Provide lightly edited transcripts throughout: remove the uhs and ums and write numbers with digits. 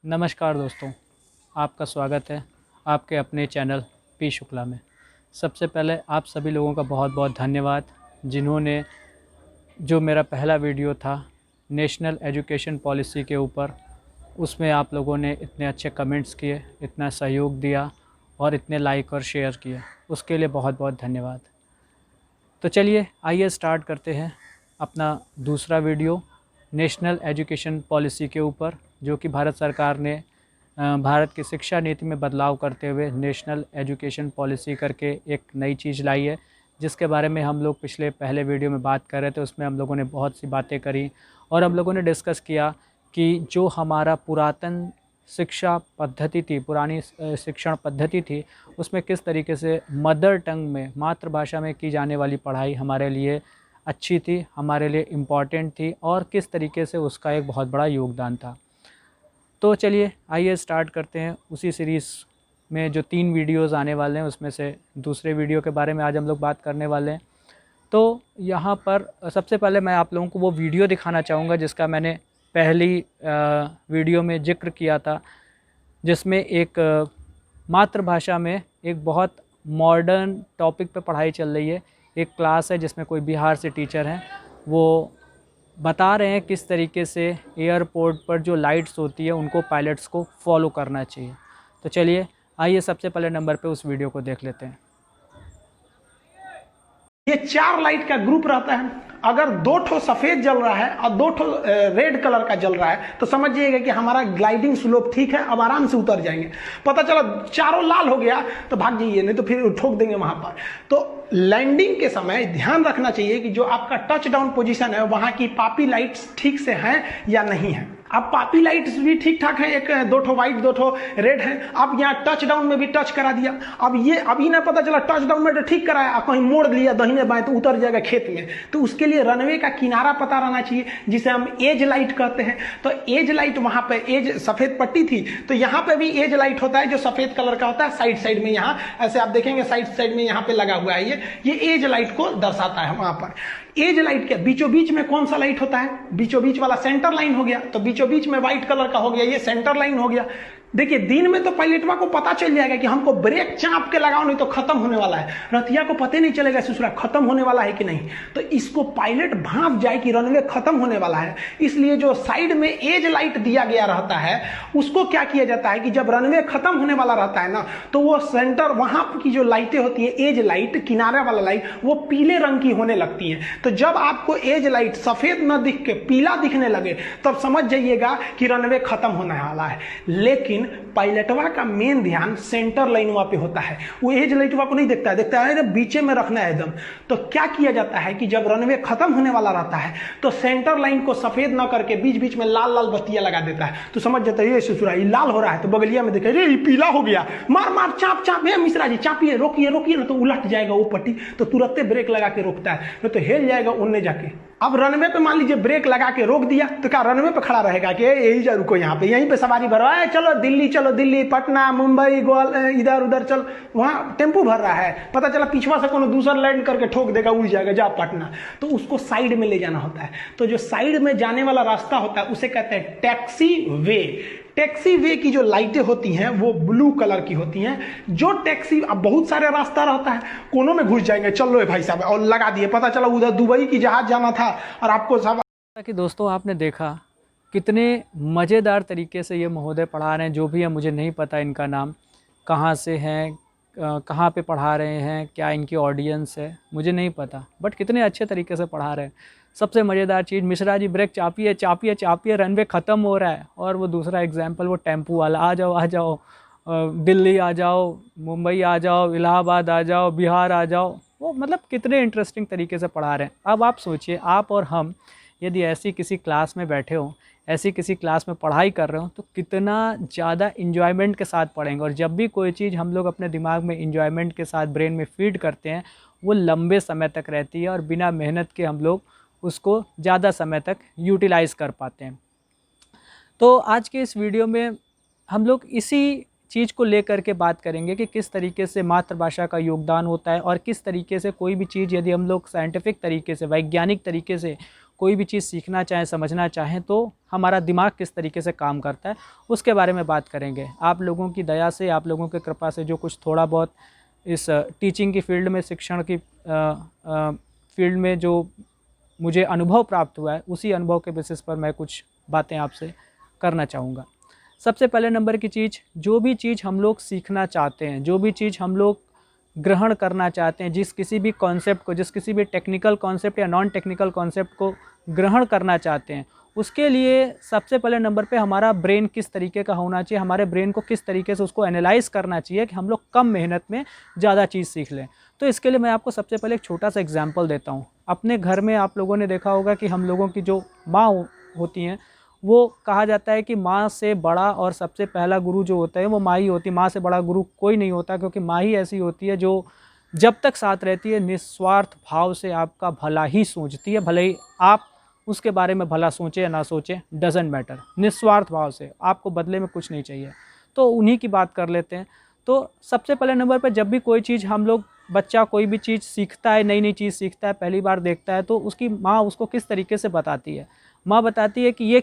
नमस्कार दोस्तों, आपका स्वागत है आपके अपने चैनल पी शुक्ला में। सबसे पहले आप सभी लोगों का बहुत बहुत धन्यवाद जिन्होंने जो मेरा पहला वीडियो था नेशनल एजुकेशन पॉलिसी के ऊपर, उसमें आप लोगों ने इतने अच्छे कमेंट्स किए, इतना सहयोग दिया और इतने लाइक और शेयर किए, उसके लिए बहुत बहुत धन्यवाद। तो चलिए आइए स्टार्ट करते हैं अपना दूसरा वीडियो नेशनल एजुकेशन पॉलिसी के ऊपर, जो कि भारत सरकार ने भारत की शिक्षा नीति में बदलाव करते हुए नेशनल एजुकेशन पॉलिसी करके एक नई चीज़ लाई है, जिसके बारे में हम लोग पिछले पहले वीडियो में बात कर रहे थे। उसमें हम लोगों ने बहुत सी बातें करी और हम लोगों ने डिस्कस किया कि जो हमारा पुरातन शिक्षा पद्धति थी, पुरानी शिक्षण पद्धति थी, उसमें किस तरीके से मदर टंग में, मातृभाषा में की जाने वाली पढ़ाई हमारे लिए अच्छी थी, हमारे लिए इम्पॉर्टेंट थी और किस तरीके से उसका एक बहुत बड़ा योगदान था। तो चलिए आइए स्टार्ट करते हैं। उसी सीरीज़ में जो 3 वीडियोज़ आने वाले हैं, उसमें से दूसरे वीडियो के बारे में आज हम लोग बात करने वाले हैं। तो यहाँ पर सबसे पहले मैं आप लोगों को वो वीडियो दिखाना चाहूँगा जिसका मैंने पहली वीडियो में जिक्र किया था, जिसमें एक मातृभाषा में एक बहुत मॉडर्न टॉपिक पे पढ़ाई चल रही है। एक क्लास है जिसमें कोई बिहार से टीचर हैं, वो बता रहे हैं किस तरीके से एयरपोर्ट पर जो लाइट्स होती है उनको पायलट्स को फॉलो करना चाहिए। तो चलिए आइए सबसे पहले नंबर पे उस वीडियो को देख लेते हैं। ये 4 लाइट का ग्रुप रहता है। अगर 2 ठो सफेद जल रहा है और 2 ठो रेड कलर का जल रहा है तो समझिएगा कि हमारा ग्लाइडिंग स्लोप ठीक है, अब आराम से उतर जाएंगे। पता चला चारों लाल हो गया तो भाग जाइए, नहीं तो फिर ठोक देंगे वहां पर। तो लैंडिंग के समय ध्यान रखना चाहिए कि जो आपका टच डाउन पोजीशन है वहां की पापी लाइट्स ठीक से हैं या नहीं है। अब पापी लाइट्स भी ठीक ठाक है, एक 2 ठो व्हाइट 2 ठो रेड है। अब यहाँ टच डाउन में भी टच करा दिया। अब ये अभी ना पता चला टच डाउन में तो ठीक कराया, कहीं मोड़ लिया दाहिने बाएं तो उतर जाएगा खेत में। तो उसके लिए रनवे का किनारा पता रहना चाहिए, जिसे हम एज लाइट कहते हैं। तो एज लाइट वहां पे एज सफेद पट्टी थी, तो यहाँ पे भी एज लाइट होता है जो सफेद कलर का होता है। साइड साइड में यहाँ ऐसे आप देखेंगे साइड साइड में यहाँ पे लगा हुआ है, ये एज लाइट को दर्शाता है। वहां पर एज लाइट के बीचों बीच में कौन सा लाइट होता है? बीचों बीच वाला सेंटर लाइन हो गया। तो बीचों बीच में व्हाइट कलर का हो गया, ये सेंटर लाइन हो गया। देखिए दिन में तो पायलटवा को पता चल जाएगा कि हमको ब्रेक चाप के लगाओ नहीं तो खत्म होने वाला है। रतिया को पता नहीं चलेगा ससुरा खत्म होने वाला है कि नहीं। तो इसको पायलट भांप जाए कि रनवे खत्म होने वाला है, इसलिए जो साइड में एज लाइट दिया गया रहता है उसको क्या किया जाता है कि जब रनवे खत्म होने वाला रहता है ना, तो वो सेंटर वहां की जो लाइटें होती है एज लाइट, किनारे वाला लाइट, वो पीले रंग की होने लगती है। तो जब आपको एज लाइट सफेद न दिख के पीला दिखने लगे तब समझ जाइएगा कि रनवे खत्म होने वाला है। लेकिन पायलटवा का मेन ध्यान सेंटर लाइनवा पे होता है, वो एज लाइटवा को नहीं देखता है, देखता है बीचे में रखना है एकदम। तो क्या किया जाता है कि जब रनवे खत्म होने वाला रहता है तो सेंटर लाइन को सफेद ना करके बीच बीच में लाल लाल बत्तियां लगा देता है। तो समझ जाता है ये ससुरा ये लाल हो रहा है, तो बगलिया में देखा ये पीला हो गया, मार मार चाप चाप, मिश्रा जी चापिए, रोकिए रोकिए, ना तो उलट जाएगा वो पट्टी। तो तुरंत ब्रेक लगा के रोकता है, नहीं तो हिल जाएगा उनने जाके। अब रनवे पे मान लीजिए ब्रेक लगा के रोक दिया तो क्या रनवे पे खड़ा रहेगा कि यही जा रुको, यहाँ पे यहीं पे सवारी भरवा, चलो दिल्ली पटना मुंबई ग्वालियर इधर उधर चल, वहां टेम्पू भर रहा है, पता चला पिछवा से कोनो दूसरा लैंड करके ठोक देगा, उड़ जाएगा जा पटना। तो उसको साइड में ले जाना होता है। तो जो साइड में जाने वाला रास्ता होता है उसे कहते हैं टैक्सी वे। टैक्सी वे की जो लाइटें होती हैं वो ब्लू कलर की होती हैं। जो टैक्सी, अब बहुत सारे रास्ता रहता है, कोनों में घुस जाएंगे, चल लो भाई साहब, और लगा दिए, पता चला उधर दुबई की जहाज जाना था और आपको सब। कि दोस्तों आपने देखा कितने मज़ेदार तरीके से ये महोदय पढ़ा रहे हैं। जो भी है मुझे नहीं पता इनका नाम, कहाँ से हैं, कहाँ पे पढ़ा रहे हैं, क्या इनकी ऑडियंस है मुझे नहीं पता, बट कितने अच्छे तरीके से पढ़ा रहे हैं। सबसे मज़ेदार चीज़, मिश्रा जी ब्रेक चापिए चापिए चापिए, रनवे ख़त्म हो रहा है। और वो दूसरा एग्जाम्पल वो टेम्पू वाला, आ जाओ दिल्ली आ जाओ, मुंबई आ जाओ, इलाहाबाद आ जाओ, बिहार आ जाओ। वो मतलब कितने इंटरेस्टिंग तरीके से पढ़ा रहे हैं। अब आप सोचिए, आप और हम यदि ऐसी किसी क्लास में बैठे हों, ऐसी किसी क्लास में पढ़ाई कर रहे हो, तो कितना ज़्यादा इन्जॉयमेंट के साथ पढ़ेंगे। और जब भी कोई चीज़ हम लोग अपने दिमाग में इन्जॉयमेंट के साथ ब्रेन में फीड करते हैं, वो लंबे समय तक रहती है और बिना मेहनत के हम लोग उसको ज़्यादा समय तक यूटिलाइज़ कर पाते हैं। तो आज के इस वीडियो में हम लोग इसी चीज़ को लेकर के बात करेंगे कि किस तरीके से मातृभाषा का योगदान होता है और किस तरीके से कोई भी चीज़ यदि हम लोग साइंटिफिक तरीके से, वैज्ञानिक तरीके से कोई भी चीज़ सीखना चाहें, समझना चाहें तो हमारा दिमाग किस तरीके से काम करता है उसके बारे में बात करेंगे। आप लोगों की दया से, आप लोगों की कृपा से जो कुछ थोड़ा बहुत इस टीचिंग की फील्ड में, शिक्षण की फील्ड में जो मुझे अनुभव प्राप्त हुआ है, उसी अनुभव के बेसिस पर मैं कुछ बातें आपसे करना चाहूँगा। सबसे पहले नंबर की चीज़, जो भी चीज़ हम लोग सीखना चाहते हैं, जो भी चीज़ हम लोग ग्रहण करना चाहते हैं, जिस किसी भी कॉन्सेप्ट को, जिस किसी भी टेक्निकल कॉन्सेप्ट या नॉन टेक्निकल कॉन्सेप्ट को ग्रहण करना चाहते हैं, उसके लिए सबसे पहले नंबर पे हमारा ब्रेन किस तरीके का होना चाहिए, हमारे ब्रेन को किस तरीके से उसको एनालाइज करना चाहिए कि हम लोग कम मेहनत में ज़्यादा चीज़ सीख लें। तो इसके लिए मैं आपको सबसे पहले एक छोटा सा एग्जाम्पल देता हूँ। अपने घर में आप लोगों ने देखा होगा कि हम लोगों की जो माँ होती हैं, वो कहा जाता है कि माँ से बड़ा और सबसे पहला गुरु जो होता है वो माँ ही होती है। माँ से बड़ा गुरु कोई नहीं होता, क्योंकि माँ ही ऐसी होती है जो जब तक साथ रहती है निस्वार्थ भाव से आपका भला ही सोचती है। भले ही आप उसके बारे में भला सोचें या ना सोचें, डजेंट मैटर, निस्वार्थ भाव से, आपको बदले में कुछ नहीं चाहिए। तो उन्हीं की बात कर लेते हैं। तो सबसे पहले नंबर पर जब भी कोई चीज़ हम लोग, बच्चा कोई भी चीज़ सीखता है, नई नई चीज़ सीखता है, पहली बार देखता है, तो उसकी माँ उसको किस तरीके से बताती है। माँ बताती है कि ये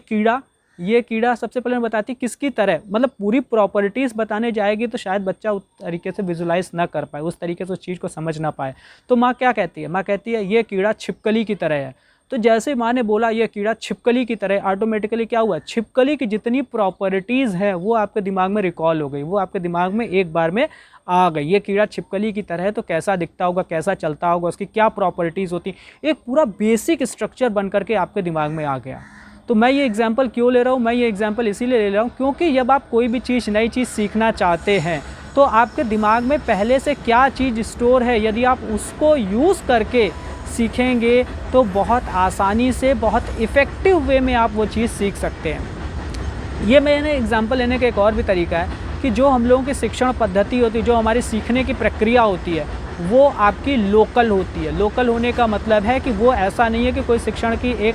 कीड़ा सबसे पहले बताती है किसकी तरह, मतलब पूरी प्रॉपर्टीज़ बताने जाएगी तो शायद बच्चा उस तरीके से विजुलाइज ना कर पाए, उस तरीके से उस चीज़ को समझ ना पाए। तो माँ क्या कहती है? माँ कहती है ये कीड़ा छिपकली की तरह है। तो जैसे माँ ने बोला ये कीड़ा छिपकली की तरह, ऑटोमेटिकली क्या हुआ, छिपकली की जितनी प्रॉपर्टीज़ हैं वो आपके दिमाग में रिकॉल हो गई, वो आपके दिमाग में एक बार में आ गई। ये कीड़ा छिपकली की तरह है तो कैसा दिखता होगा, कैसा चलता होगा, उसकी क्या प्रॉपर्टीज़ होती, एक पूरा बेसिक स्ट्रक्चर बन करके आपके दिमाग में आ गया। तो मैं ये एग्जांपल क्यों ले रहा हूँ? मैं ये एग्जांपल इसीलिए ले रहा हूँ क्योंकि जब आप कोई भी चीज़, नई चीज़ सीखना चाहते हैं तो आपके दिमाग में पहले से क्या चीज़ स्टोर है, यदि आप उसको यूज़ करके सीखेंगे तो बहुत आसानी से, बहुत इफ़ेक्टिव वे में आप वो चीज़ सीख सकते हैं। ये मैंने एग्जांपल लेने का एक और भी तरीका है कि जो हम लोगों की शिक्षण पद्धति होती है, जो हमारी सीखने की प्रक्रिया होती है, वो आपकी लोकल होती है। लोकल होने का मतलब है कि वो ऐसा नहीं है कि कोई शिक्षण की एक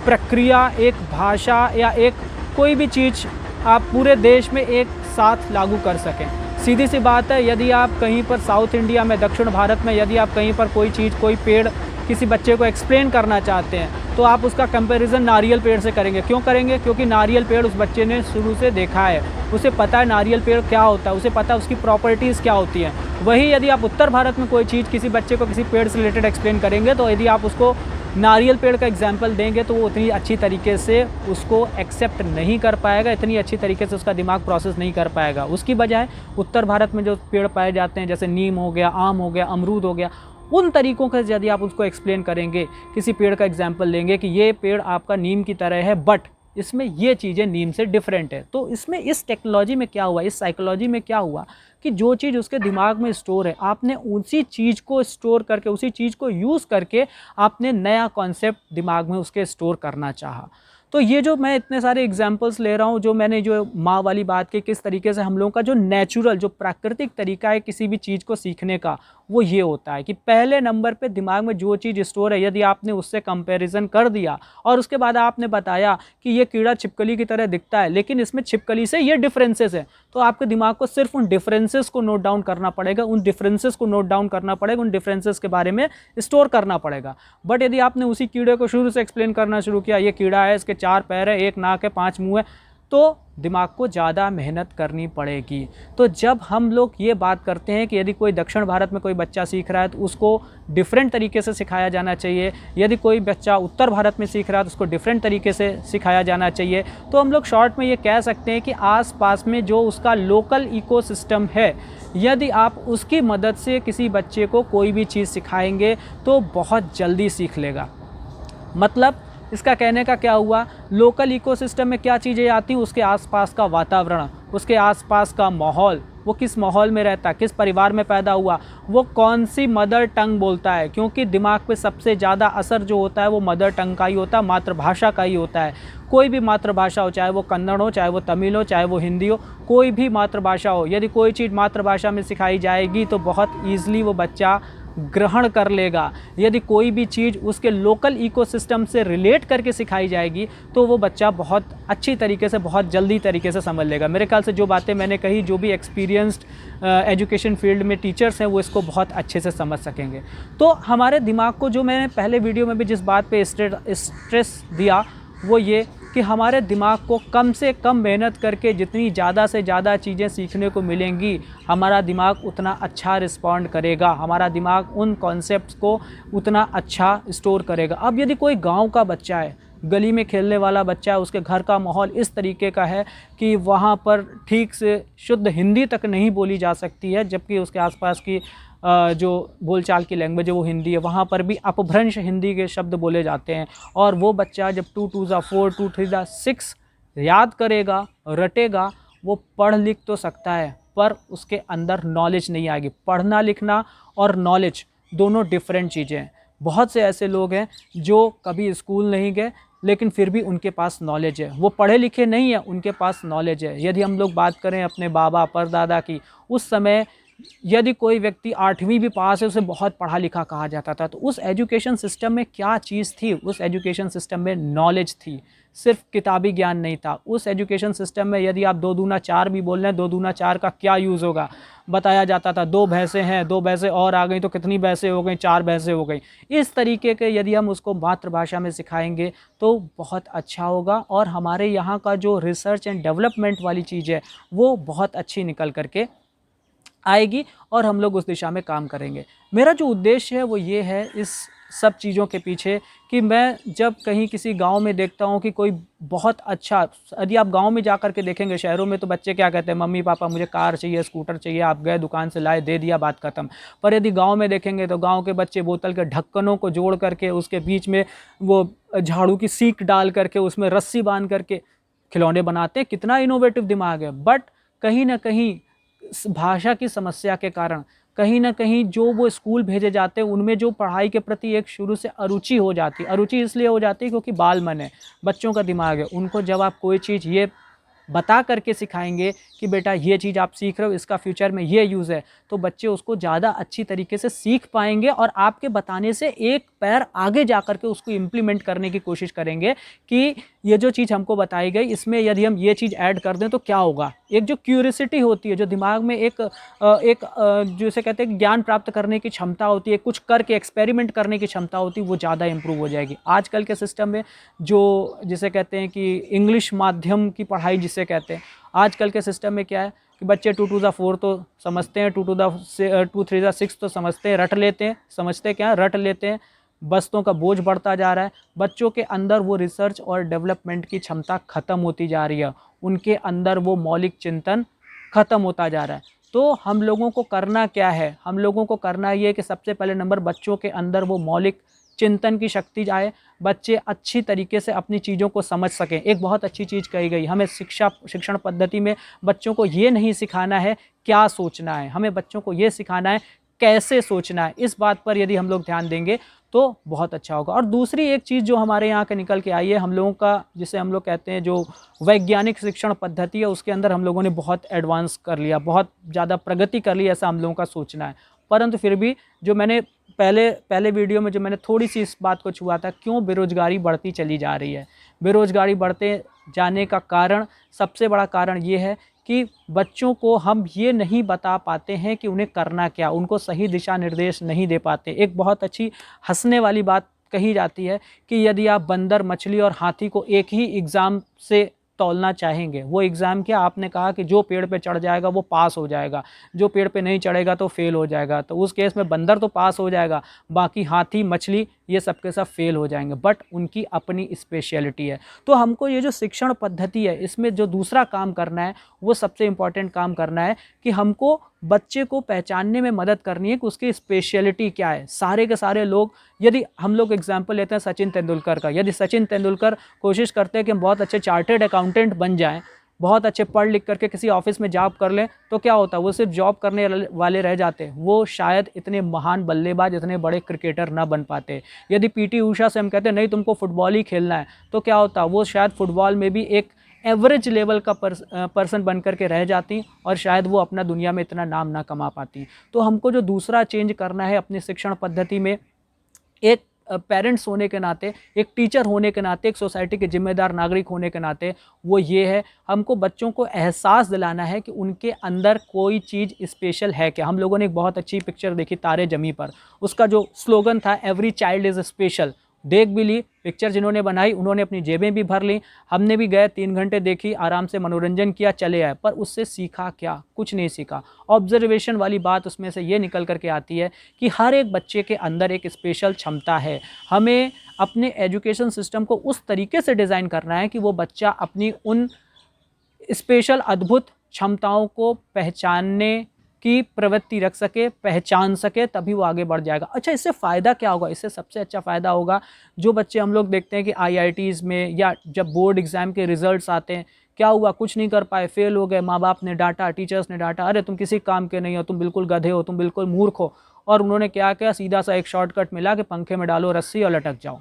प्रक्रिया, एक भाषा या एक कोई भी चीज़ आप पूरे देश में एक साथ लागू कर सकें। सीधी सी बात है, यदि आप कहीं पर साउथ इंडिया में, दक्षिण भारत में, यदि आप कहीं पर कोई चीज़, कोई पेड़ किसी बच्चे को एक्सप्लेन करना चाहते हैं तो आप उसका कंपैरिजन नारियल पेड़ से करेंगे। क्यों करेंगे? क्योंकि नारियल पेड़ उस बच्चे ने शुरू से देखा है, उसे पता है नारियल पेड़ क्या होता है, उसे पता है उसकी प्रॉपर्टीज़ क्या होती हैं। वही यदि आप उत्तर भारत में कोई चीज़ किसी बच्चे को किसी पेड़ से रिलेटेड एक्सप्लेन करेंगे तो यदि आप उसको नारियल पेड़ का एग्जाम्पल देंगे तो वो उतनी अच्छी तरीके से उसको एक्सेप्ट नहीं कर पाएगा, इतनी अच्छी तरीके से उसका दिमाग प्रोसेस नहीं कर पाएगा। उसकी बजाय उत्तर भारत में जो पेड़ पाए जाते हैं, जैसे नीम हो गया, आम हो गया, अमरूद हो गया, उन तरीक़ों का यदि आप उसको एक्सप्लेन करेंगे, किसी पेड़ का एग्जाम्पल लेंगे कि ये पेड़ आपका नीम की तरह है बट इसमें ये चीज़ें नीम से डिफरेंट है, तो इसमें इस टेक्नोलॉजी में क्या हुआ, इस साइकोलॉजी में क्या हुआ कि जो चीज़ उसके दिमाग में स्टोर है, आपने उसी चीज़ को स्टोर करके, उसी चीज़ को यूज़ करके आपने नया कॉन्सेप्ट दिमाग में उसके स्टोर करना चाहा। तो ये जो मैं इतने सारे एग्जाम्पल्स ले रहा हूँ, जो मैंने जो माँ वाली बात की, किस तरीके से हम लोगों का जो नेचुरल, जो प्राकृतिक तरीका है किसी भी चीज़ को सीखने का, वो ये होता है कि पहले नंबर पे दिमाग में जो चीज़ स्टोर है, यदि आपने उससे कंपैरिजन कर दिया और उसके बाद आपने बताया कि ये कीड़ा छिपकली की तरह दिखता है लेकिन इसमें छिपकली से ये डिफरेंसेस है, तो आपके दिमाग को सिर्फ उन डिफरेंसेस को नोट डाउन करना पड़ेगा, उन डिफरेंसेस को नोट डाउन करना पड़ेगा, उन डिफरेंसेस के बारे में स्टोर करना पड़ेगा। बट यदि आपने उसी कीड़े को शुरू से एक्सप्लेन करना शुरू किया, ये कीड़ा है, इसके 4 पैर है, 1 नाक है, 5 मुँह है, तो दिमाग को ज़्यादा मेहनत करनी पड़ेगी। तो जब हम लोग ये बात करते हैं कि यदि कोई दक्षिण भारत में कोई बच्चा सीख रहा है तो उसको डिफरेंट तरीके से सिखाया जाना चाहिए, यदि कोई बच्चा उत्तर भारत में सीख रहा है तो उसको डिफरेंट तरीके से सिखाया जाना चाहिए, तो हम लोग शॉर्ट में ये कह सकते हैं कि आसपास में जो उसका लोकल इकोसिस्टम है, यदि आप उसकी मदद से किसी बच्चे को कोई भी चीज़ सिखाएंगे तो बहुत जल्दी सीख लेगा। मतलब इसका कहने का क्या हुआ, लोकल इकोसिस्टम में क्या चीज़ें आती हैं, उसके आसपास का वातावरण, उसके आसपास का माहौल, वो किस माहौल में रहता है, किस परिवार में पैदा हुआ, वो कौन सी मदर टंग बोलता है, क्योंकि दिमाग पे सबसे ज़्यादा असर जो होता है वो मदर टंग का ही होता है, मातृभाषा का ही होता है। कोई भी मातृभाषा हो, चाहे वो कन्नड़ हो, चाहे वो तमिल हो, चाहे वो हिंदी हो, कोई भी मातृभाषा हो, यदि कोई चीज़ मातृभाषा में सिखाई जाएगी तो बहुत ईज़िली वो बच्चा ग्रहण कर लेगा, यदि कोई भी चीज़ उसके लोकल इकोसिस्टम से रिलेट करके सिखाई जाएगी तो वो बच्चा बहुत अच्छी तरीके से, बहुत जल्दी तरीके से समझ लेगा। मेरे ख्याल से जो बातें मैंने कही, जो भी एक्सपीरियंस्ड एजुकेशन फील्ड में टीचर्स हैं वो इसको बहुत अच्छे से समझ सकेंगे। तो हमारे दिमाग को, जो मैंने पहले वीडियो में भी जिस बात पे स्ट्रेस दिया, वो ये कि हमारे दिमाग को कम से कम मेहनत करके जितनी ज़्यादा से ज़्यादा चीज़ें सीखने को मिलेंगी, हमारा दिमाग उतना अच्छा रिस्पॉन्ड करेगा, हमारा दिमाग उन कॉन्सेप्ट्स को उतना अच्छा स्टोर करेगा। अब यदि कोई गांव का बच्चा है, गली में खेलने वाला बच्चा है, उसके घर का माहौल इस तरीके का है कि वहाँ पर ठीक से शुद्ध हिंदी तक नहीं बोली जा सकती है, जबकि उसके आसपास की जो बोलचाल की लैंग्वेज है वो हिंदी है, वहाँ पर भी अपभ्रंश हिंदी के शब्द बोले जाते हैं। और वो बच्चा जब 2 2 4 2 3 6 याद करेगा, रटेगा, वो पढ़ लिख तो सकता है पर उसके अंदर नॉलेज नहीं आएगी। पढ़ना लिखना और नॉलेज दोनों डिफरेंट चीज़ें हैं। बहुत से ऐसे लोग हैं जो कभी स्कूल नहीं गए लेकिन फिर भी उनके पास नॉलेज है, वो पढ़े लिखे नहीं है, उनके पास नॉलेज है। यदि हम लोग बात करें अपने बाबा परदादा की, उस समय यदि कोई व्यक्ति 8वीं भी पास है, उसे बहुत पढ़ा लिखा कहा जाता था। तो उस एजुकेशन सिस्टम में क्या चीज़ थी? उस एजुकेशन सिस्टम में नॉलेज थी, सिर्फ किताबी ज्ञान नहीं था। उस एजुकेशन सिस्टम में यदि आप 2 दूना 4 भी बोल रहे हैं, 2 दूना 4 का क्या यूज़ होगा बताया जाता था। 2 भैंसें हैं, 2 भैंसें और आ गई तो कितनी भैंसें हो गई? 4 भैंसें हो गई। इस तरीके के यदि हम उसको मातृभाषा में सिखाएंगे तो बहुत अच्छा होगा और हमारे यहाँ का जो रिसर्च एंड डेवलपमेंट वाली चीज़ है वो बहुत अच्छी निकल करके आएगी और हम लोग उस दिशा में काम करेंगे। मेरा जो उद्देश्य है वो ये है इस सब चीज़ों के पीछे कि मैं जब कहीं किसी गांव में देखता हूं कि कोई बहुत अच्छा, यदि आप गांव में जा कर के देखेंगे, शहरों में तो बच्चे क्या कहते हैं, मम्मी पापा मुझे कार चाहिए, स्कूटर चाहिए, आप गए दुकान से लाए, दे दिया, बात खत्म। पर यदि गांव में देखेंगे तो गांव के बच्चे बोतल के ढक्कनों को जोड़ करके उसके बीच में वो झाड़ू की सीख डाल करके उसमें रस्सी बांध करके खिलौने बनाते हैं। कितना इनोवेटिव दिमाग है। बट कहीं ना कहीं भाषा की समस्या के कारण कहीं ना कहीं जो वो स्कूल भेजे जाते हैं उनमें जो पढ़ाई के प्रति एक शुरू से अरुचि हो जाती है, अरुचि इसलिए हो जाती है क्योंकि बाल मन है, बच्चों का दिमाग है। उनको जब आप कोई चीज़ ये बता करके सिखाएंगे कि बेटा ये चीज़ आप सीख रहे हो, इसका फ्यूचर में ये यूज़ है, तो बच्चे उसको ज़्यादा अच्छी तरीके से सीख पाएंगे और आपके बताने से एक पैर आगे जा कर के उसको इम्प्लीमेंट करने की कोशिश करेंगे कि ये जो चीज़ हमको बताई गई इसमें यदि हम ये चीज़ ऐड कर दें तो क्या होगा। एक जो क्यूरियोसिटी होती है, जो दिमाग में एक जैसे कहते हैं ज्ञान प्राप्त करने की क्षमता होती है, कुछ करके एक्सपेरिमेंट करने की क्षमता होती है, वो ज़्यादा इंप्रूव हो जाएगी। आजकल के सिस्टम में जो जिसे कहते हैं कि इंग्लिश माध्यम की पढ़ाई जिसे कहते हैं, आजकल के सिस्टम में क्या है कि बच्चे 2 2 4 तो समझते हैं, 2 3 6 तो समझते हैं, रट लेते हैं, समझते क्या रट लेते हैं। बस्तों का बोझ बढ़ता जा रहा है, बच्चों के अंदर वो रिसर्च और डेवलपमेंट की क्षमता ख़त्म होती जा रही है, उनके अंदर वो मौलिक चिंतन ख़त्म होता जा रहा है। तो हम लोगों को करना क्या है? हम लोगों को करना ये कि सबसे पहले नंबर बच्चों के अंदर वो मौलिक चिंतन की शक्ति जाए, बच्चे अच्छी तरीके से अपनी चीज़ों को समझ सकें। एक बहुत अच्छी चीज़ कही गई, हमें शिक्षण पद्धति में बच्चों को ये नहीं सिखाना है क्या सोचना है, हमें बच्चों को ये सिखाना है कैसे सोचना है। इस बात पर यदि हम लोग ध्यान देंगे तो बहुत अच्छा होगा। और दूसरी एक चीज़ जो हमारे यहाँ के निकल के आई है, हम लोगों का जिसे हम लोग कहते हैं जो वैज्ञानिक शिक्षण पद्धति है, उसके अंदर हम लोगों ने बहुत एडवांस कर लिया, बहुत ज़्यादा प्रगति कर ली, ऐसा हम लोगों का सोचना है। परंतु फिर भी जो मैंने पहले वीडियो में जो मैंने थोड़ी सी इस बात को छुआ था, क्यों बेरोज़गारी बढ़ती चली जा रही है। बेरोज़गारी बढ़ते जाने का कारण, सबसे बड़ा कारण ये है कि बच्चों को हम ये नहीं बता पाते हैं कि उन्हें करना क्या, उनको सही दिशा निर्देश नहीं दे पाते। एक बहुत अच्छी हंसने वाली बात कही जाती है कि यदि आप बंदर, मछली और हाथी को एक ही एग्ज़ाम से तौलना चाहेंगे, वो एग्ज़ाम क्या, आपने कहा कि जो पेड़ पे चढ़ जाएगा वो पास हो जाएगा, जो पेड़ पे नहीं चढ़ेगा तो फेल हो जाएगा, तो उस केस में बंदर तो पास हो जाएगा, बाकी हाथी, मछली ये सब के सब फेल हो जाएंगे। बट उनकी अपनी स्पेशलिटी है। तो हमको ये जो शिक्षण पद्धति है, इसमें जो दूसरा काम करना है, वो सबसे इम्पॉर्टेंट काम करना है कि हमको बच्चे को पहचानने में मदद करनी है कि उसकी स्पेशलिटी क्या है। सारे के सारे लोग, यदि हम लोग एग्जाम्पल लेते हैं सचिन तेंदुलकर का, यदि सचिन तेंदुलकर कोशिश करते हैं कि हम बहुत अच्छे चार्टर्ड अकाउंटेंट बन जाएं, बहुत अच्छे पढ़ लिख करके किसी ऑफिस में जॉब कर लें, तो क्या होता है, वो सिर्फ जॉब करने वाले रह जाते, वो शायद इतने महान बल्लेबाज, इतने बड़े क्रिकेटर ना बन पाते। यदि पीटी उषा से हम कहते हैं नहीं तुमको फुटबॉल ही खेलना है, तो क्या होता, वो शायद फुटबॉल में भी एक एवरेज लेवल का पर्सन बन करके रह जाती और शायद वो अपना दुनिया में इतना नाम ना कमा पाती। तो हमको जो दूसरा चेंज करना है अपनी शिक्षण पद्धति में, एक पेरेंट्स होने के नाते, एक टीचर होने के नाते, एक सोसाइटी के जिम्मेदार नागरिक होने के नाते, वो ये है हमको बच्चों को एहसास दिलाना है कि उनके अंदर कोई चीज़ स्पेशल है क्या। हम लोगों ने एक बहुत अच्छी पिक्चर देखी तारे ज़मीं पर, उसका जो स्लोगन था एवरी चाइल्ड इज़ स्पेशल, देख भी ली पिक्चर, जिन्होंने बनाई उन्होंने अपनी जेबें भी भर ली, हमने भी गए 3 घंटे देखी, आराम से मनोरंजन किया, चले आए, पर उससे सीखा क्या? कुछ नहीं सीखा। ऑब्जर्वेशन वाली बात उसमें से ये निकल करके आती है कि हर एक बच्चे के अंदर एक स्पेशल क्षमता है। हमें अपने एजुकेशन सिस्टम को उस तरीके से डिज़ाइन करना है कि वो बच्चा अपनी उन स्पेशल अद्भुत क्षमताओं को पहचानने की प्रवृत्ति रख सके, पहचान सके, तभी वो आगे बढ़ जाएगा। अच्छा, इससे फ़ायदा क्या होगा? इससे सबसे अच्छा फ़ायदा होगा, जो बच्चे हम लोग देखते हैं कि IITs में या जब बोर्ड एग्ज़ाम के रिज़ल्ट्स आते हैं, क्या हुआ, कुछ नहीं कर पाए, फेल हो गए, माँ बाप ने डांटा, टीचर्स ने डांटा, अरे तुम किसी काम के नहीं हो, तुम बिल्कुल गधे हो, तुम बिल्कुल मूर्ख हो, और उन्होंने क्या किया, सीधा सा एक शॉर्टकट मिला कि पंखे में डालो रस्सी और लटक जाओ।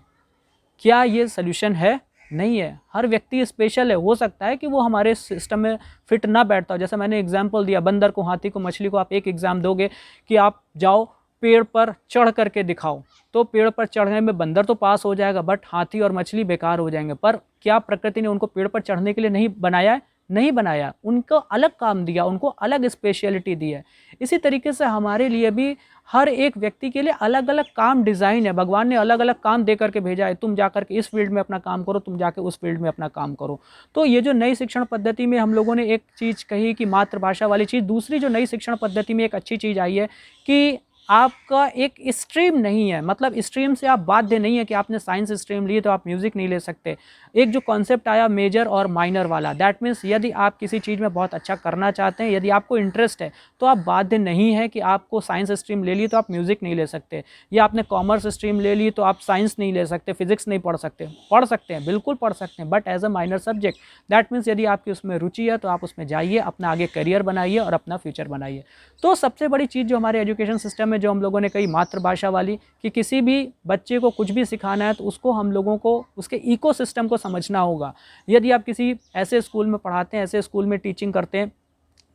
क्या ये सल्यूशन है? नहीं है। हर व्यक्ति स्पेशल है। हो सकता है कि वो हमारे सिस्टम में फिट ना बैठता हो। जैसे मैंने एग्जाम्पल दिया, बंदर को, हाथी को, मछली को आप एक एग्ज़ाम दोगे कि आप जाओ पेड़ पर चढ़ करके दिखाओ, तो पेड़ पर चढ़ने में बंदर तो पास हो जाएगा, बट हाथी और मछली बेकार हो जाएंगे। पर क्या प्रकृति ने उनको पेड़ पर चढ़ने के लिए नहीं बनाया है? नहीं बनाया, उनको अलग काम दिया, उनको अलग स्पेशलिटी दी है। इसी तरीके से हमारे लिए भी हर एक व्यक्ति के लिए अलग अलग काम डिज़ाइन है। भगवान ने अलग अलग काम दे करके भेजा है, तुम जाकर के इस फील्ड में अपना काम करो, तुम जाकर उस फील्ड में अपना काम करो। तो ये जो नई शिक्षण पद्धति में हम लोगों ने एक चीज़ कही कि मातृभाषा वाली चीज़, दूसरी जो नई शिक्षण पद्धति में एक अच्छी चीज़ आई है कि आपका एक स्ट्रीम नहीं है, मतलब स्ट्रीम से आप बाध्य नहीं है कि आपने साइंस स्ट्रीम ली तो आप म्यूज़िक नहीं ले सकते। एक जो कॉन्सेप्ट आया मेजर और माइनर वाला, दैट मीन्स यदि आप किसी चीज़ में बहुत अच्छा करना चाहते हैं, यदि आपको इंटरेस्ट है, तो आप बाध्य नहीं है कि आपको साइंस स्ट्रीम ले ली तो आप म्यूज़िक नहीं ले सकते, या आपने कॉमर्स स्ट्रीम ले ली तो आप साइंस नहीं ले सकते, फिजिक्स नहीं पढ़ सकते। पढ़ सकते हैं, बिल्कुल पढ़ सकते हैं, but as a minor subject. That means यदि आपकी उसमें रुचि है तो आप उसमें जाइए, अपना आगे करियर बनाइए और अपना फ्यूचर बनाइए। तो सबसे बड़ी चीज़ जो हमारे एजुकेशन सिस्टम में जो हम लोगों ने कही मातृभाषा वाली, कि किसी भी बच्चे को कुछ भी सिखाना है तो उसको हम लोगों को उसके इकोसिस्टम को समझना होगा। यदि आप किसी ऐसे स्कूल में पढ़ाते हैं, ऐसे स्कूल में टीचिंग करते हैं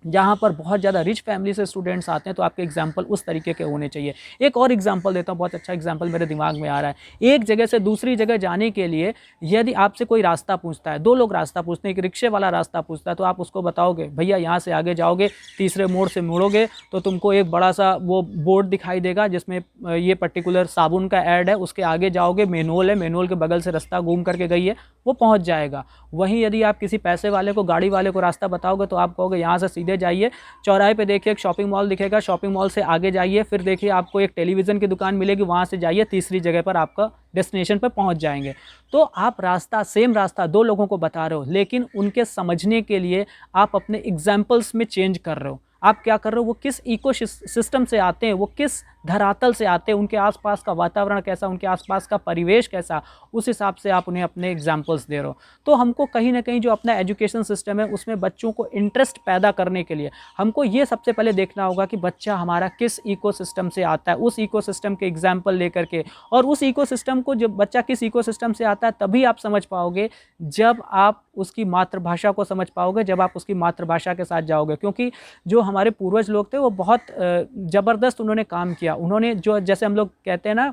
जहाँ पर बहुत ज़्यादा रिच फैमिली से स्टूडेंट्स आते हैं, तो आपके एग्जाम्पल उस तरीके के होने चाहिए। एक और एग्जाम्पल देता हूँ, बहुत अच्छा एग्जाम्पल मेरे दिमाग में आ रहा है। एक जगह से दूसरी जगह जाने के लिए यदि आपसे कोई रास्ता पूछता है, 2 लोग रास्ता पूछते हैं, एक रिक्शे वाला रास्ता पूछता है, तो आप उसको बताओगे भैया यहाँ से आगे जाओगे, तीसरे मोड़ से मुड़ोगे तो तुमको एक बड़ा सा वो बोर्ड दिखाई देगा जिसमें ये पर्टिकुलर साबुन का ऐड है, उसके आगे जाओगे मेनुअल है, मेनुअल के बगल से रास्ता घूम करके गई है, वो पहुँच जाएगा। वहीं यदि आप किसी पैसे वाले को, गाड़ी वाले को रास्ता बताओगे तो आप कहोगे यहाँ से सीधे जाइए, चौराहे पे देखिए एक शॉपिंग मॉल दिखेगा, शॉपिंग मॉल से आगे जाइए, फिर देखिए आपको एक टेलीविज़न की दुकान मिलेगी, वहाँ से जाइए, तीसरी जगह पर आपका डेस्टिनेशन पर पहुँच जाएंगे। तो आप रास्ता, सेम रास्ता 2 लोगों को बता रहे हो, लेकिन उनके समझने के लिए आप अपने एग्जाम्पल्स में चेंज कर रहे हो। आप क्या कर रहे हो, वो किस इको सिस्टम से आते हैं, वो किस धरातल से आते हैं, उनके आसपास का वातावरण कैसा, उनके आसपास का परिवेश कैसा, उस हिसाब से आप उन्हें अपने एग्जाम्पल्स दे रहे हो। तो हमको कहीं ना कहीं जो अपना एजुकेशन सिस्टम है उसमें बच्चों को इंटरेस्ट पैदा करने के लिए हमको ये सबसे पहले देखना होगा कि बच्चा हमारा किस इकोसिस्टम से आता है, उस इकोसिस्टम के एग्जाम्पल लेकर के, और उस इकोसिस्टम को, जब बच्चा किस इकोसिस्टम से आता है तभी आप समझ पाओगे जब आप उसकी मातृभाषा को समझ पाओगे, जब आप उसकी मातृभाषा के साथ जाओगे। क्योंकि जो हमारे पूर्वज लोग थे वो बहुत ज़बरदस्त उन्होंने काम किया। उन्होंने जो, जैसे हम लोग कहते हैं ना,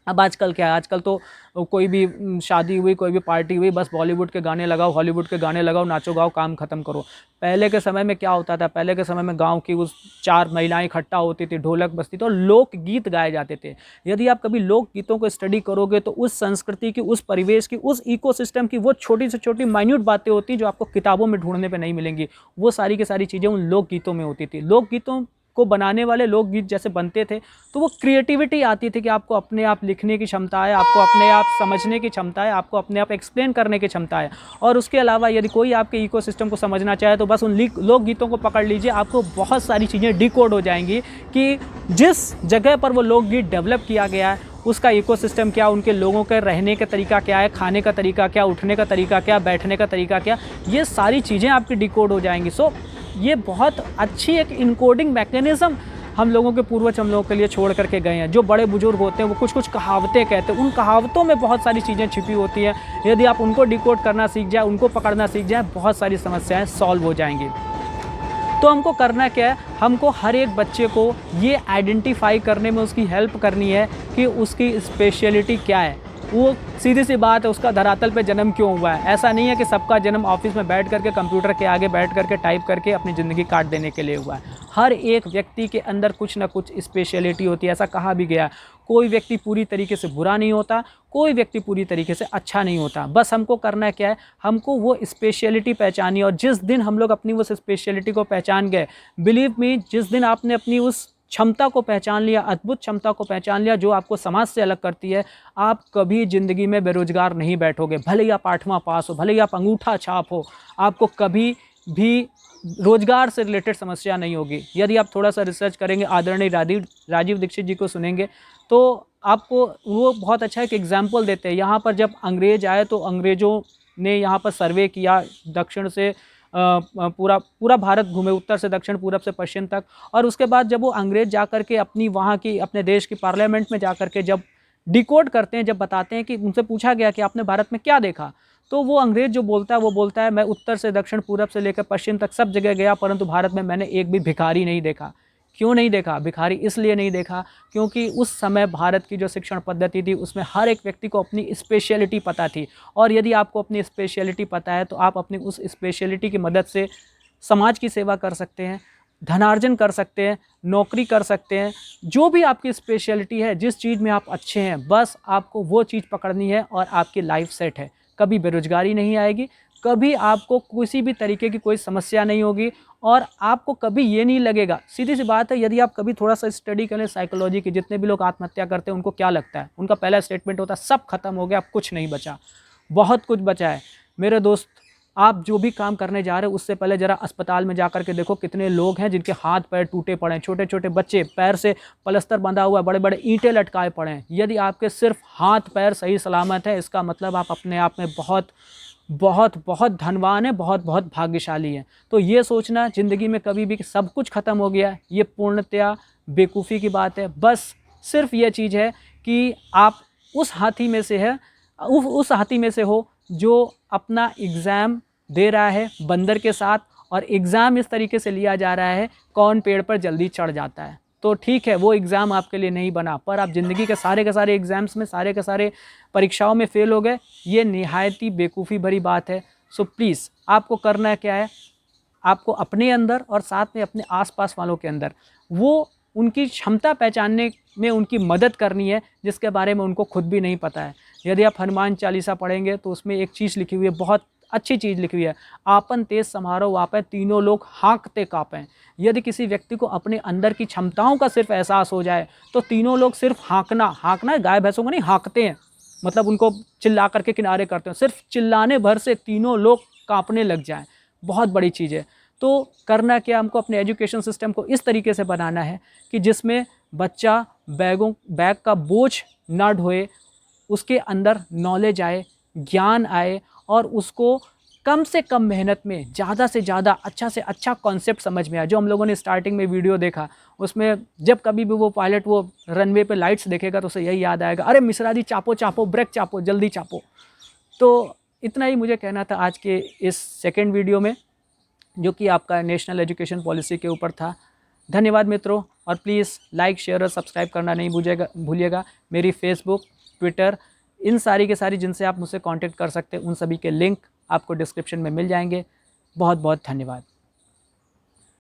अब आजकल क्या है, आजकल तो कोई भी शादी हुई, कोई भी पार्टी हुई, बस बॉलीवुड के गाने लगाओ, हॉलीवुड के गाने लगाओ, नाचो गाओ, काम ख़त्म करो। पहले के समय में क्या होता था, पहले के समय में गांव की उस 4 महिलाएं इकट्ठा होती थी, ढोलक बजती थी और लोकगीत गाए जाते थे। यदि आप कभी लोकगीतों को स्टडी करोगे तो उस संस्कृति की, उस परिवेश की, उस इकोसिस्टम की वो छोटी से छोटी माइन्यूट बातें होती जो आपको किताबों में ढूंढने पर नहीं मिलेंगी, वो सारी की सारी चीज़ें उन लोकगीतों में होती थी। लोकगीतों को बनाने वाले लोकगीत जैसे बनते थे तो वो क्रिएटिविटी आती थी कि आपको अपने आप लिखने की क्षमता है, आपको अपने आप समझने की क्षमता है, आपको अपने आप एक्सप्लेन करने की क्षमता है। और उसके अलावा यदि कोई आपके इकोसिस्टम को समझना चाहे तो बस उन लोकगीतों को पकड़ लीजिए, आपको बहुत सारी चीज़ें डिकोड हो जाएंगी कि जिस जगह पर वो लोकगीत डेवलप किया गया है उसका इकोसिस्टम क्या, उनके लोगों के रहने का तरीका क्या है, खाने का तरीका क्या, उठने का तरीका क्या, बैठने का तरीका क्या, ये सारी चीज़ें आपकी डिकोड हो जाएंगी। सो ये बहुत अच्छी एक इनकोडिंग मैकेनिज़्म हम लोगों के पूर्वज हम लोगों के लिए छोड़ करके गए हैं। जो बड़े बुजुर्ग होते हैं वो कुछ कुछ कहावतें कहते हैं, उन कहावतों में बहुत सारी चीज़ें छिपी होती हैं। यदि आप उनको डिकोड करना सीख जाए, उनको पकड़ना सीख जाए, बहुत सारी समस्याएँ सॉल्व हो जाएंगी। तो हमको करना क्या है, हमको हर एक बच्चे को ये आइडेंटिफाई करने में उसकी हेल्प करनी है कि उसकी स्पेशलिटी क्या है। वो सीधी सी बात है, उसका धरातल पे जन्म क्यों हुआ है। ऐसा नहीं है कि सबका जन्म ऑफिस में बैठ करके कंप्यूटर के आगे बैठ करके टाइप करके अपनी ज़िंदगी काट देने के लिए हुआ है। हर एक व्यक्ति के अंदर कुछ ना कुछ स्पेशलिटी होती है। ऐसा कहा भी गया, कोई व्यक्ति पूरी तरीके से बुरा नहीं होता, कोई व्यक्ति पूरी तरीके से अच्छा नहीं होता। बस हमको करना क्या है, हमको वो स्पेशलिटी पहचानी है। और जिस दिन हम लोग अपनी उस स्पेशलिटी को पहचान गए, बिलीव मी, जिस दिन आपने अपनी उस क्षमता को पहचान लिया, अद्भुत क्षमता को पहचान लिया जो आपको समाज से अलग करती है, आप कभी ज़िंदगी में बेरोजगार नहीं बैठोगे। भले ही आप 8वां पास हो, भले ही आप अंगूठा छाप हो, आपको कभी भी रोजगार से रिलेटेड समस्या नहीं होगी। यदि आप थोड़ा सा रिसर्च करेंगे, आदरणीय राजीव दीक्षित जी को सुनेंगे तो आपको वो बहुत अच्छा एक एग्जाम्पल देते हैं। यहाँ पर जब अंग्रेज आए तो अंग्रेज़ों ने यहाँ पर सर्वे किया, दक्षिण से पूरा भारत घूमे, उत्तर से दक्षिण, पूरब से पश्चिम तक। और उसके बाद जब वो अंग्रेज़ जा कर के अपनी वहाँ की अपने देश की पार्लियामेंट में जा कर के जब डिकोड करते हैं, जब बताते हैं कि उनसे पूछा गया कि आपने भारत में क्या देखा, तो वो अंग्रेज़ जो बोलता है वो बोलता है, मैं उत्तर से दक्षिण, पूरब से लेकर पश्चिम तक सब जगह गया, परंतु भारत में मैंने एक भी भिखारी नहीं देखा। क्यों नहीं देखा? भिखारी इसलिए नहीं देखा क्योंकि उस समय भारत की जो शिक्षण पद्धति थी उसमें हर एक व्यक्ति को अपनी स्पेशलिटी पता थी। और यदि आपको अपनी स्पेशलिटी पता है तो आप अपनी उस स्पेशलिटी की मदद से समाज की सेवा कर सकते हैं, धनार्जन कर सकते हैं, नौकरी कर सकते हैं। जो भी आपकी स्पेशलिटी है, जिस चीज़ में आप अच्छे हैं, बस आपको वो चीज़ पकड़नी है और आपकी लाइफ सेट है। कभी बेरोजगारी नहीं आएगी, कभी आपको किसी भी तरीके की कोई समस्या नहीं होगी और आपको कभी ये नहीं लगेगा। सीधी सी बात है, यदि आप कभी थोड़ा सा स्टडी करें साइकोलॉजी की, जितने भी लोग आत्महत्या करते हैं उनको क्या लगता है, उनका पहला स्टेटमेंट होता है सब खत्म हो गया, अब कुछ नहीं बचा। बहुत कुछ बचा है मेरे दोस्त। आप जो भी काम करने जा रहे हो उससे पहले ज़रा अस्पताल में जा कर के देखो कितने लोग हैं जिनके हाथ पैर टूटे पड़े हैं, छोटे छोटे बच्चे, पैर से प्लास्टर बंधा हुआ है, बड़े बड़े ईंटें लटकाए पड़े हैं। यदि आपके सिर्फ हाथ पैर सही सलामत है, इसका मतलब आप अपने आप में बहुत बहुत बहुत धनवान है, बहुत बहुत भाग्यशाली है। तो ये सोचना ज़िंदगी में कभी भी कि सब कुछ ख़त्म हो गया, ये पूर्णतया बेवकूफ़ी की बात है। बस सिर्फ ये चीज़ है कि आप उस हाथी में से है, उस हाथी में से हो जो अपना एग्ज़ाम दे रहा है बंदर के साथ, और एग्ज़ाम इस तरीके से लिया जा रहा है कौन पेड़ पर जल्दी चढ़ जाता है। तो ठीक है, वो एग्ज़ाम आपके लिए नहीं बना, पर आप ज़िंदगी के सारे एग्ज़ाम्स में, सारे के सारे परीक्षाओं में फ़ेल हो गए, ये निहायत ही बेवकूफ़ी भरी बात है। सो प्लीज़ आपको करना क्या है, आपको अपने अंदर और साथ में अपने आसपास वालों के अंदर वो उनकी क्षमता पहचानने में उनकी मदद करनी है जिसके बारे में उनको खुद भी नहीं पता है। यदि आप हनुमान चालीसा पढ़ेंगे तो उसमें एक चीज़ लिखी हुई है, बहुत अच्छी चीज़ लिखी हुई है, आपन तेज समारोह वापे, तीनों लोग हाँकते काँपें। यदि किसी व्यक्ति को अपने अंदर की क्षमताओं का सिर्फ एहसास हो जाए तो तीनों लोग सिर्फ हाँकना गाय भैंसों को नहीं, हाँकते हैं, मतलब उनको चिल्ला करके किनारे करते हैं, सिर्फ चिल्लाने भर से तीनों लोग काँपने लग जाएं, बहुत बड़ी चीज़ है। तो करना क्या, हमको अपने एजुकेशन सिस्टम को इस तरीके से बनाना है कि जिसमें बच्चा बैग का बोझ ना ढोए, उसके अंदर नॉलेज आए, ज्ञान आए और उसको कम से कम मेहनत में ज़्यादा से ज़्यादा अच्छा से अच्छा कॉन्सेप्ट समझ में आए। जो हम लोगों ने स्टार्टिंग में वीडियो देखा उसमें जब कभी भी वो पायलट वो रनवे पे लाइट्स देखेगा तो उसे यही याद आएगा, अरे Mishra ji Chapo Chapo, break Chapo, जल्दी चापो। तो इतना ही मुझे कहना था आज के इस सेकेंड वीडियो में, जो कि आपका नेशनल एजुकेशन पॉलिसी के ऊपर था। धन्यवाद मित्रों, और प्लीज़ लाइक, शेयर और सब्सक्राइब करना नहीं भूलिएगा। मेरी फेसबुक, ट्विटर, इन सारी के सारी जिनसे आप मुझसे कांटेक्ट कर सकते हैं, उन सभी के लिंक आपको डिस्क्रिप्शन में मिल जाएंगे। बहुत बहुत धन्यवाद।